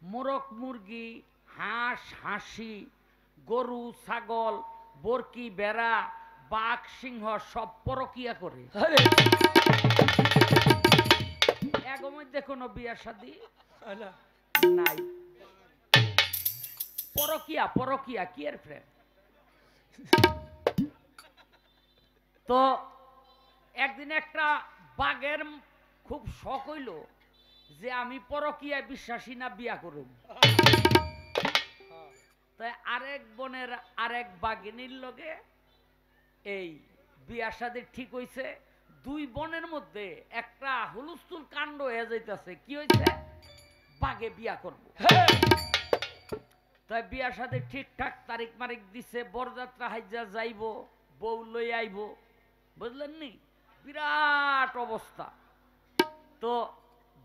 মোরগ মুরগি হাঁস হাসি গরু ছাগল বরকি বেড়া বাঘ সিংহ সব পরকিয়া করে এর মধ্যে কোনো বিয়া শাদী নাই পরকিয়া পরকিয়া কি এর ফ্রেন্ড তো একদিন একটা বাঘের খুব শখ হইল যে আমি পরকিয়ায় বিশ্বাসী না বিয়া করুম তাই আরেক বোনের আরেক বাঘিনীর লগে এই বিয়া শাদী ঠিক হইছে দুই বোনের মধ্যে একটা হুলস্থুল কাণ্ড হয়ে যাইতেছে কি হইছে বাঘে বিয়া করব তাই বিয়া শাদী ঠিকঠাক তারিখ মারিক দিছে বরযাত্রা হাইজা যাইব বউ লই আইব বুঝলেন নি বিরাট অবস্থা তো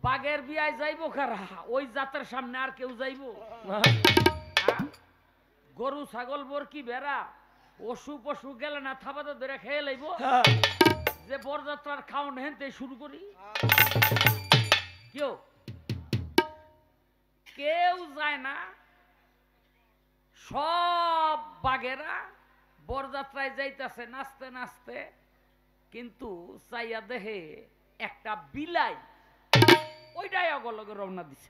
বাঘের বিয়ায় যাইব কারা ওই জাতের সামনে আর কেউ যাইব গরু ছাগল বরকি বেড়া অসু পশু গেলে না থাপাতে ধরে খেয়ে লাইব যে বরযাত্রার খাওন হেনতে শুরু করি কেউ কেউ যায় না সব বাঘেরা বরযাত্রায় যাইতেছে নাচতে নাচতে কিন্তু চাইয়া দেহে একটা বিলাই ওইটাই অগলগে রওনা দিছে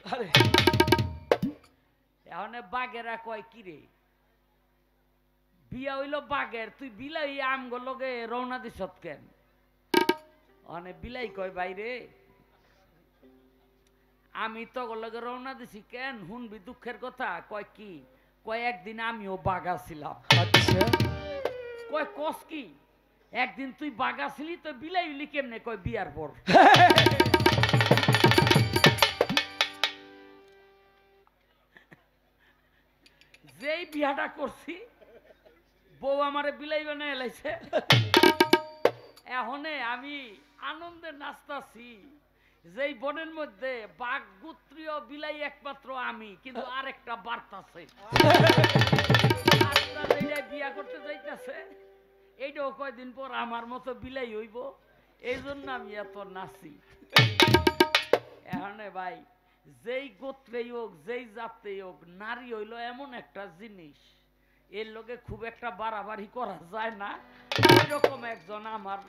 এখন বাঘেরা কয় কিরে বিয়া হইল বাঘের তুই বিলাই আমগলগে রওনা দিস কেন অনে বিলাই কয় বাইরে আমি তো লগে রওনা দিছি কেন শুনবি দুঃখের কথা কয় কি কয় একদিন আমিও বাঘা ছিলাম কয় কস কি একদিন তুই বাঘা ছিলি তো বিলাই হইলি কেমনে কয় বিয়ার পর যেই বিয়াটা করছি বউ আমারে বিলাই বানায় লাইছে এখনে আমি আনন্দে নাচতাছি যেই বনের মধ্যে বাঘ গোত্রীয় বিলাই একমাত্র আমি কিন্তু আরেকটা বার্তাছে বিয়া করতে যাইতেছে এইটাও কয়দিন পর আমার মতো বিলাই হইব এই জন্য আমি এত নাচি এখানে ভাই যেই গোত্রেই হোক যেই জাতেই হোক নারী হইল এমন একটা জিনিস এর লগে খুব একটা বাড়াবাড়ি করা যায় না এরকম একজন আমার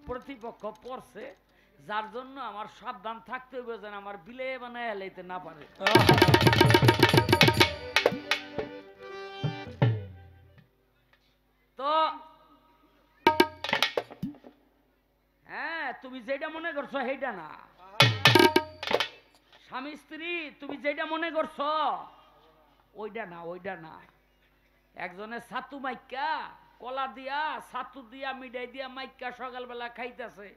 প্রতিপক্ষ পড়ছে যার জন্য আমার সাবধান থাকতে হবে যেন আমার বিলে বানায় হেলাইতে না পারে তো হ্যাঁ তুমি যেটা মনে করছো সেইটা না স্বামী স্ত্রী তুমি যেটা মনে করছো ওইটা না ওইটা না একজনের ছাতু মাইকা কলা দিয়া ছাতু দিয়া মিডাই দিয়া মাইকা সকালবেলা খাইতেছে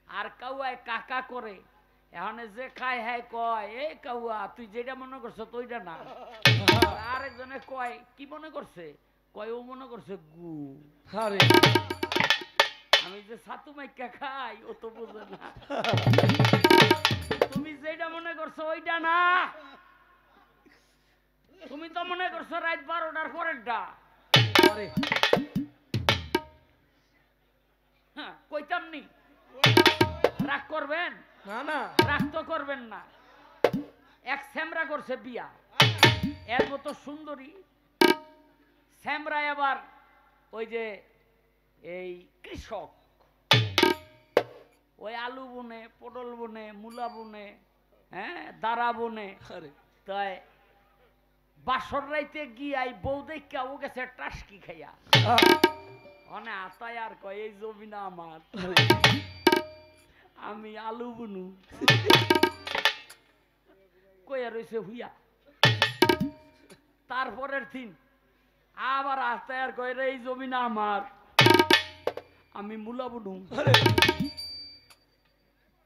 আর কাউয়ায় কাকা করে এখানে যে খায় হ্যাঁ কয় এই কাউয়া তুই যেটা মনে করছো ওইটা না আরেকজনে কয় কি মনে করছে কয় ও মনে করছে গু আরে আমি যে ছাতু মাইকা খাই ও তো বুঝে না তুমি যেটা মনে করছো ওইটা না তুমি তো মনে করছো রাত 12টার পরেরটা হ্যাঁ কইতাম নি রাগ করবেন না না রাগ তো করবেন না এক স্যামরা করছে বিয়া এর মতো সুন্দরী স্যামরা আবার ওই যে এই কৃষক ওই আলু বুনে পটল বুনে মূলা বুনে হ্যাঁ দাঁড়া বুনে তাই বাসর রাইতে গিয়াই বউ দেখা ও গেছে টাসকি খাইয়া অনে আতায় আর কয় এই জমি না আমার আমি আলু বুনু কইয়া রয়েছে হুইয়া তারপরের দিন আবার আতায় আর কয় এই জমি না আমার আমি মূলা বুনু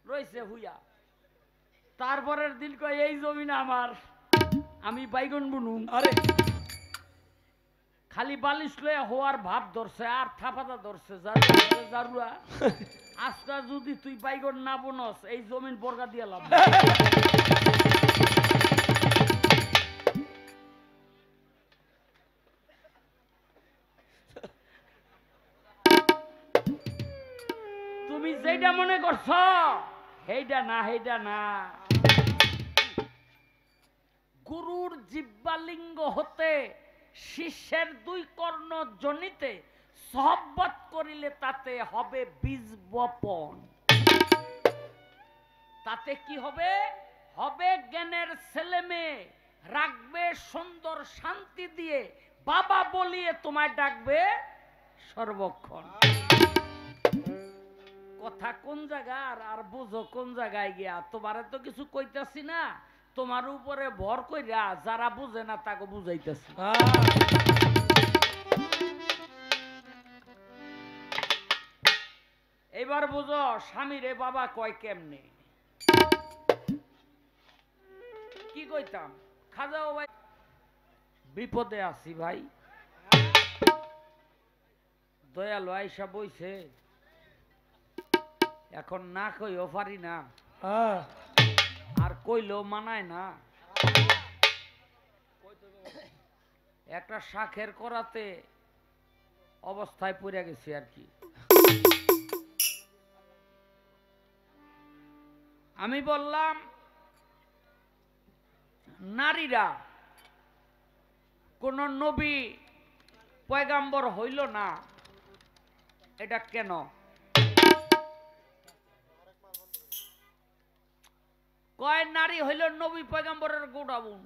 রয়েছে হুইয়া তারপরের দিন কয় এই জমি না আমার আমি বাইগন বুনু আরে খালি বালিশ লয়ে হওয়ার ভাব ধরছে আর থাপাতা ধরছে জারুয়া আজকা যদি তুই বাইগন না বুনস এই জমিন বর্গা দিয়ে লাভ তুমি যেটা মনে করছো সেইটা না সেইটা না গুরুর জিহ্বালিঙ্গ হতে শিষ্যের 2 কর্ণ জনিতে সহবত করিলে তাতে হবে বীজ বপন। তাতে কি হবে? হবে জ্ঞানের ছেলে মেয়ে, রাখবে সুন্দর শান্তি দিয়ে, বাবা বলিয়ে তোমায় ডাকবে সর্বক্ষণ। কথা কোন জায়গার আর বুঝো কোন জায়গায় গিয়া। তোমারে তো কিছু কইতাছি না, তোমার উপরে ভর কইরা যারা বুঝে না তাকে বুঝাইতেছি। এবার বুঝো স্বামীরে বাবা কয় কেমনে। কি কইতাম, খাজাও ভাই বিপদে আছি ভাই, দয়ালু আইসা বইছে, এখন না কইও পারি না, আর কইলেও মানায় না। একটা শাখের করাতে অবস্থায় পড়ে গেছি আর কি। আমি বললাম নারীরা কোন নবী পয়গাম্বর হইল না, এটা কেন? কয় নারী হইল নবী পয়গাম্বরের গোডাউন।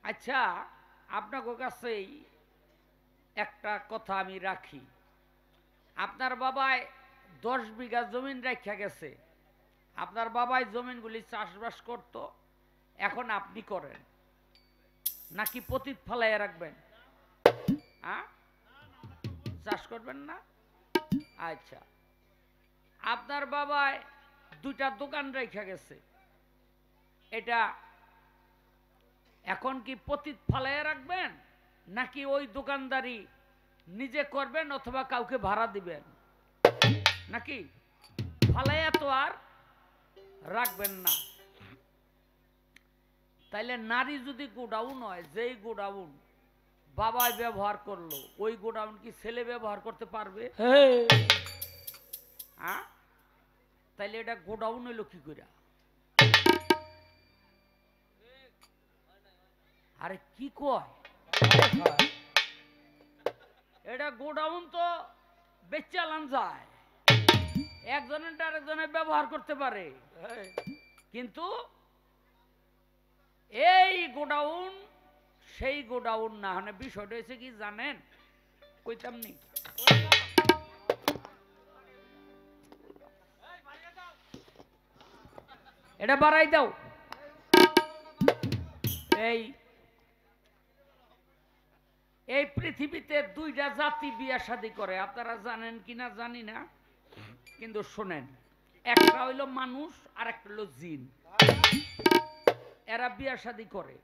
আচ্ছা, আপনার কাছেই একটা কথা আমি রাখি। আপনার বাবায় 10 বিঘা জমিন রাখা গেছে, আপনার বাবাই জমিনগুলি চাষবাস করত, এখন আপনি করেন নাকি পতিত ফালাইয়া রাখবেন? চাষ করবেন না? আচ্ছা, আপনার বাবাই 2টা দোকান রেখে গেছে, এটা এখন কি পতিত ফালাইয়া রাখবেন নাকি ওই দোকানদারি নিজে করবেন অথবা কাউকে ভাড়া দিবেন? নাকি ফালাইয়া তো আর রাখবেন না। তাইলে নারী যদি গোডাউন হয়, যেই গোডাউন বাবাই ব্যবহার করলো, ওই গোডাউন কি ছেলে ব্যবহার করতে পারবে? তাইলে এটা গোডাউন হইল কি করে? আরে কি কয়, এটা গোডাউন তো বেচালান যায়, একজনের আরেকজনের ব্যবহার করতে পারে, কিন্তু এই গোডাউন সেই গোডাউন না। মানে বিষয়টা হয়েছে কি জানেন, কইতাম নি, এটা বাড়াই দাও। এই পৃথিবীতে 2টা জাতি বিয়া শাদী করে, আপনারা জানেন কিনা জানি না, কিন্তু শোনেন, একটা হইল মানুষ আর একটা হইল জিন। এরা বিয়া শাদী করে।